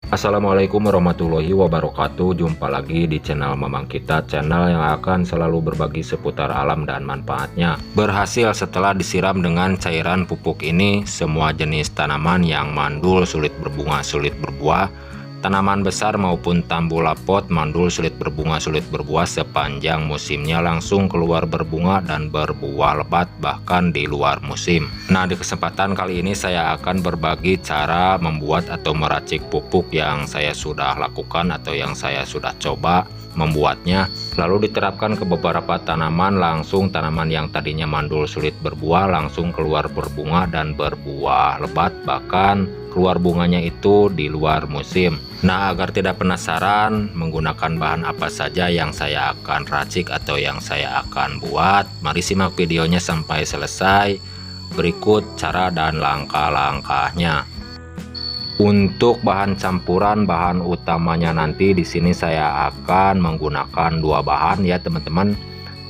Assalamualaikum warahmatullahi wabarakatuh. Jumpa lagi di channel Mamang Kita, channel yang akan selalu berbagi seputar alam dan manfaatnya. Berhasil setelah disiram dengan cairan pupuk ini, semua jenis tanaman yang mandul, sulit berbunga, sulit berbuah, tanaman besar maupun tambula pot, mandul, sulit berbunga, sulit berbuah, sepanjang musimnya langsung keluar berbunga dan berbuah lebat bahkan di luar musim. Nah, di kesempatan kali ini saya akan berbagi cara membuat atau meracik pupuk yang saya sudah lakukan atau yang saya sudah coba membuatnya, lalu diterapkan ke beberapa tanaman. Langsung tanaman yang tadinya mandul sulit berbuah langsung keluar berbunga dan berbuah lebat, bahkan keluar bunganya itu di luar musim. Nah, agar tidak penasaran menggunakan bahan apa saja yang saya akan racik atau yang saya akan buat, mari simak videonya sampai selesai. Berikut cara dan langkah-langkahnya. Untuk bahan campuran, bahan utamanya nanti di sini saya akan menggunakan dua bahan ya teman-teman.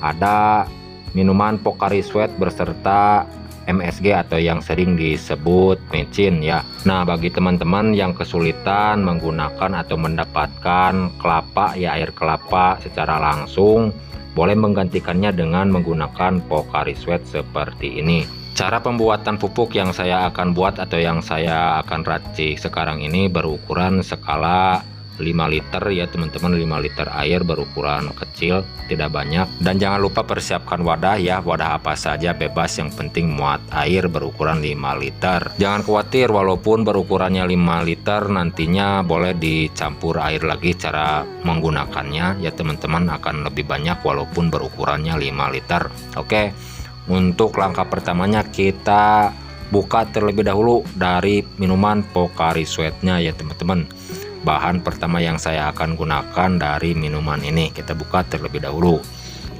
Ada minuman Pocari Sweat beserta MSG atau yang sering disebut micin ya. Nah, bagi teman-teman yang kesulitan menggunakan atau mendapatkan kelapa ya, air kelapa secara langsung, boleh menggantikannya dengan menggunakan Pocari Sweat seperti ini. Cara pembuatan pupuk yang saya akan buat atau yang saya akan racik sekarang ini berukuran skala 5 liter ya teman-teman. 5 liter air berukuran kecil, tidak banyak. Dan jangan lupa persiapkan wadah ya, wadah apa saja bebas, yang penting muat air berukuran 5 liter. Jangan khawatir walaupun berukurannya 5 liter, nantinya boleh dicampur air lagi. Cara menggunakannya ya teman-teman akan lebih banyak walaupun berukurannya 5 liter. Oke. Untuk langkah pertamanya kita buka terlebih dahulu dari minuman Pocari Sweat-nya ya teman-teman. Bahan pertama yang saya akan gunakan dari minuman ini, kita buka terlebih dahulu.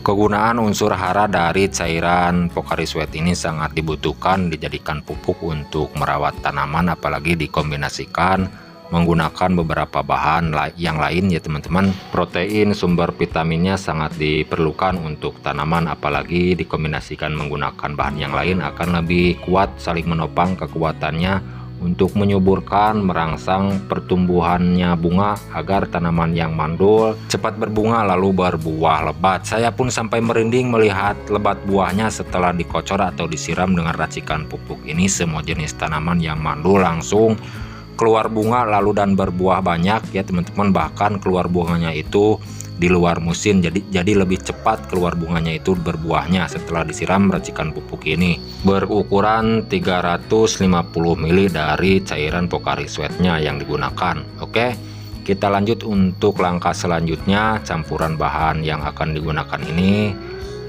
Kegunaan unsur hara dari cairan Pocari Sweat ini sangat dibutuhkan dijadikan pupuk untuk merawat tanaman, apalagi dikombinasikan menggunakan beberapa bahan yang lain ya teman-teman. Protein, sumber vitaminnya sangat diperlukan untuk tanaman, apalagi dikombinasikan menggunakan bahan yang lain akan lebih kuat, saling menopang kekuatannya untuk menyuburkan, merangsang pertumbuhannya bunga agar tanaman yang mandul cepat berbunga lalu berbuah lebat. Saya pun sampai merinding melihat lebat buahnya setelah dikocor atau disiram dengan racikan pupuk ini. Semua jenis tanaman yang mandul langsung keluar bunga lalu dan berbuah banyak ya teman-teman, bahkan keluar bunganya itu di luar musim, jadi lebih cepat keluar bunganya itu berbuahnya setelah disiram racikan pupuk ini. Berukuran 350 ml dari cairan Pocari Sweat-nya yang digunakan. Oke, kita lanjut untuk langkah selanjutnya. Campuran bahan yang akan digunakan ini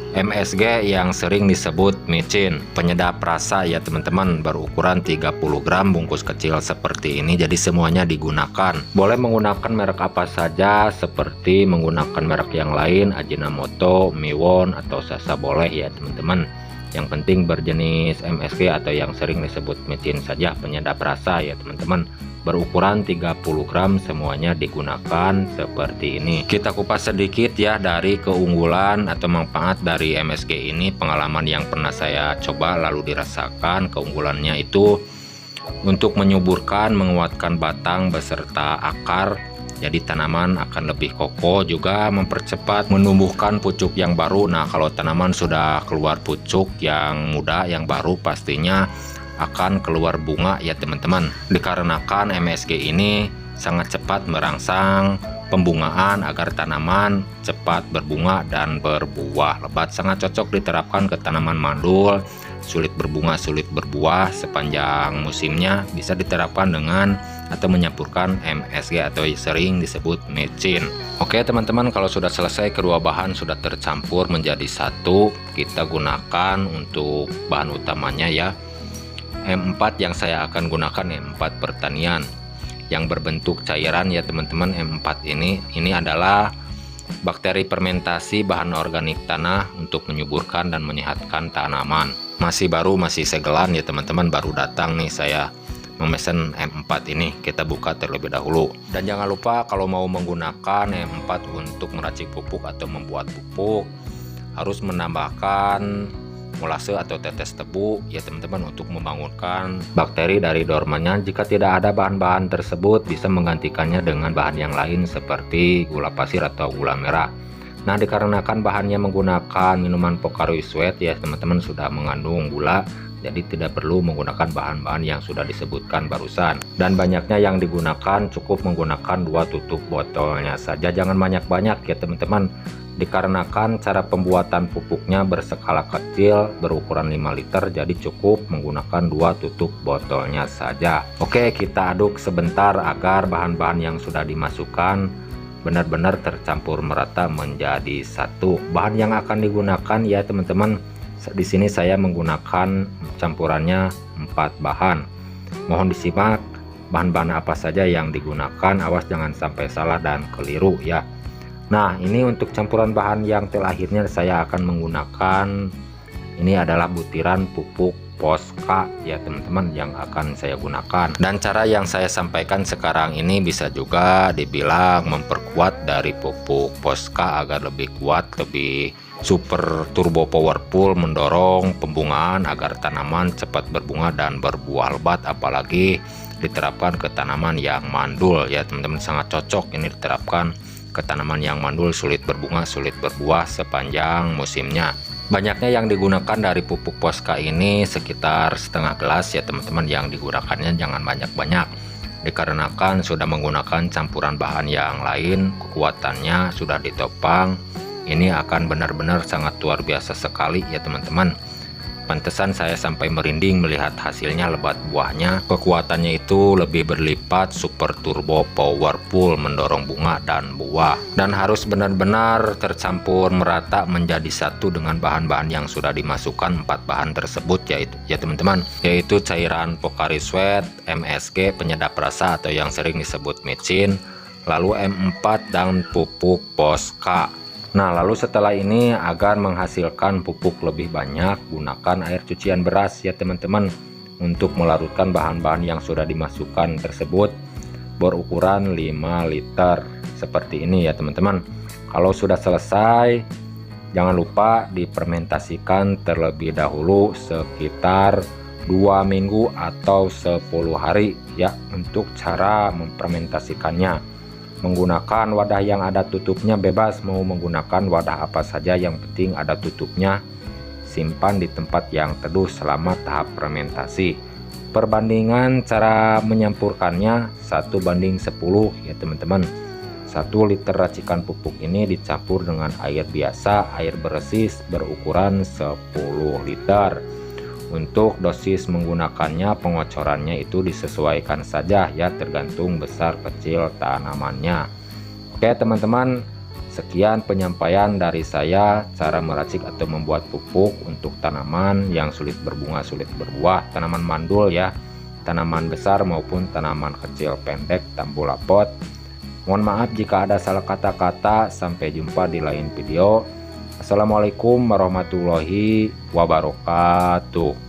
MSG yang sering disebut micin, penyedap rasa ya teman-teman, berukuran 30 gram, bungkus kecil seperti ini. Jadi semuanya digunakan. Boleh menggunakan merek apa saja, seperti menggunakan merek yang lain, Ajinomoto, Miwon, atau Sasa boleh ya teman-teman. Yang penting berjenis MSG atau yang sering disebut micin saja, penyedap rasa ya teman-teman. Berukuran 30 gram, semuanya digunakan seperti ini. Kita kupas sedikit ya dari keunggulan atau manfaat dari MSG ini. Pengalaman yang pernah saya coba lalu dirasakan, keunggulannya itu untuk menyuburkan, menguatkan batang beserta akar, jadi tanaman akan lebih kokoh, juga mempercepat menumbuhkan pucuk yang baru. Nah, kalau tanaman sudah keluar pucuk yang muda yang baru, pastinya akan keluar bunga ya teman-teman. Dikarenakan MSG ini sangat cepat merangsang pembungaan agar tanaman cepat berbunga dan berbuah lebat. Sangat cocok diterapkan ke tanaman mandul, sulit berbunga, sulit berbuah sepanjang musimnya. Bisa diterapkan dengan atau menyampurkan MSG atau sering disebut micin. Oke teman-teman, kalau sudah selesai kedua bahan sudah tercampur menjadi satu, kita gunakan untuk bahan utamanya ya. M4 yang saya akan gunakan M4 pertanian yang berbentuk cairan ya teman-teman. M4 ini adalah bakteri fermentasi bahan organik tanah untuk menyuburkan dan menyehatkan tanaman. Masih baru, masih segelan ya teman-teman, baru datang nih saya memesan M4 ini. Kita buka terlebih dahulu. Dan jangan lupa kalau mau menggunakan M4 untuk meracik pupuk atau membuat pupuk, harus menambahkan molase atau tetes tebu ya teman-teman, untuk membangunkan bakteri dari dormannya. Jika tidak ada bahan-bahan tersebut, bisa menggantikannya dengan bahan yang lain seperti gula pasir atau gula merah. Nah, dikarenakan bahannya menggunakan minuman Pocari Sweat ya teman-teman, sudah mengandung gula, jadi tidak perlu menggunakan bahan-bahan yang sudah disebutkan barusan. Dan banyaknya yang digunakan cukup menggunakan 2 tutup botolnya saja, jangan banyak-banyak ya teman-teman, dikarenakan cara pembuatan pupuknya berskala kecil berukuran 5 liter, jadi cukup menggunakan 2 tutup botolnya saja. Oke, kita aduk sebentar agar bahan-bahan yang sudah dimasukkan benar-benar tercampur merata menjadi satu. Bahan yang akan digunakan ya teman-teman, di sini saya menggunakan campurannya 4 bahan. Mohon disimak bahan-bahan apa saja yang digunakan, awas jangan sampai salah dan keliru ya. Nah, ini untuk campuran bahan yang terakhirnya saya akan menggunakan, ini adalah butiran pupuk Posca ya teman-teman yang akan saya gunakan. Dan cara yang saya sampaikan sekarang ini bisa juga dibilang memperkuat dari pupuk Posca agar lebih kuat, lebih super turbo powerful, mendorong pembungaan agar tanaman cepat berbunga dan berbuah lebat, apalagi diterapkan ke tanaman yang mandul ya teman-teman. Sangat cocok ini diterapkan ke tanaman yang mandul, sulit berbunga, sulit berbuah sepanjang musimnya. Banyaknya yang digunakan dari pupuk Posca ini sekitar setengah gelas ya teman-teman, yang digunakannya jangan banyak-banyak, dikarenakan sudah menggunakan campuran bahan yang lain, kekuatannya sudah ditopang, ini akan benar-benar sangat luar biasa sekali ya teman-teman. Pantesan saya sampai merinding melihat hasilnya, lebat buahnya, kekuatannya itu lebih berlipat, super turbo powerful, mendorong bunga dan buah, dan harus benar-benar tercampur merata menjadi satu dengan bahan-bahan yang sudah dimasukkan 4 bahan tersebut, yaitu ya teman-teman, yaitu cairan Pocari Sweat, MSG penyedap rasa atau yang sering disebut micin, lalu M4 dan pupuk Posca. Nah, lalu setelah ini agar menghasilkan pupuk lebih banyak, gunakan air cucian beras ya teman-teman untuk melarutkan bahan-bahan yang sudah dimasukkan tersebut berukuran 5 liter seperti ini ya teman-teman. Kalau sudah selesai, jangan lupa difermentasikan terlebih dahulu sekitar 2 minggu atau 10 hari ya. Untuk cara memfermentasikannya, menggunakan wadah yang ada tutupnya, bebas mau menggunakan wadah apa saja, yang penting ada tutupnya. Simpan di tempat yang teduh selama tahap fermentasi. Perbandingan cara menyampurkannya 1:10 ya teman-teman. 1 liter racikan pupuk ini dicampur dengan air biasa, air bersih berukuran 10 liter. Untuk dosis menggunakannya, pengocorannya itu disesuaikan saja ya, tergantung besar kecil tanamannya. Oke teman-teman, sekian penyampaian dari saya cara meracik atau membuat pupuk untuk tanaman yang sulit berbunga, sulit berbuah, tanaman mandul ya, tanaman besar maupun tanaman kecil pendek tambula pot. Mohon maaf jika ada salah kata-kata. Sampai jumpa di lain video. Assalamualaikum warahmatullahi wabarakatuh.